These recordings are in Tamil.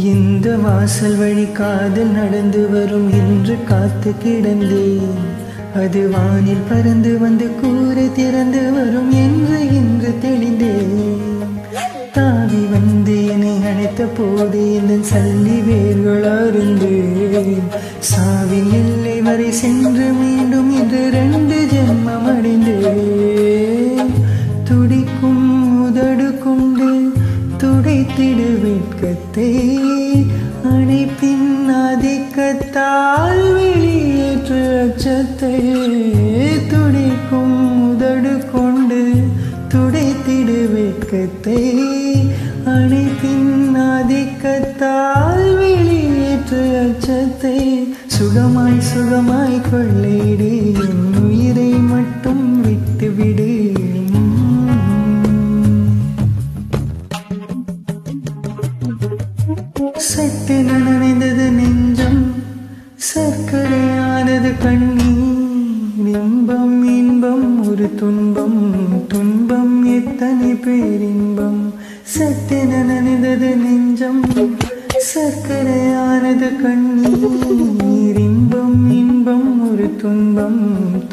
இந்த வாசல் வழி காதல் நடந்து வரும் என்று காத்து கிடந்தேன். அது வானில் பறந்து வந்து கூரை திறந்து வரும் என்று இன்று தெளிந்தேன். தாவி வந்து என்னை அணைத்த போது என் சல்லி வேர்கள் அருந்தேன். சாவின் எல்லை வரை சென்று மீண்டும் இன்று 2 ஜென்மம் அடைந்தேன். துடிக்கும் உதடு கொண்டு துடைத்திடு வெட்கத்தை, அணைப்பின் ஆதிக்கத்தால் வெளியேற்று அச்சத்தை. துடிக்கும் உதடு கொண்டு துடைத்திடு வெட்கத்தை, அணைப்பின் ஆதிக்கத்தால் வெளியேற்று அச்சத்தை. சுகமாய் சுகமாய் கொள்ளையிடு, என் உயிரை மட்டும் விட்டுவிடு. சட்டு நனைந்தது நெஞ்சம், சர்க்கரையானது கண்ணீர். இன்பம் இன்பம் ஒரு துன்பம், துன்பம் எத்தனை பேரின்பம். சட்டு நனைந்தது நெஞ்சம், சர்க்கரையானது கண்ணீர். இன்பம் இன்பம் ஒரு துன்பம்,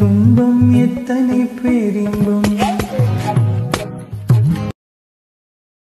துன்பம் எத்தனை பேரின்பம்.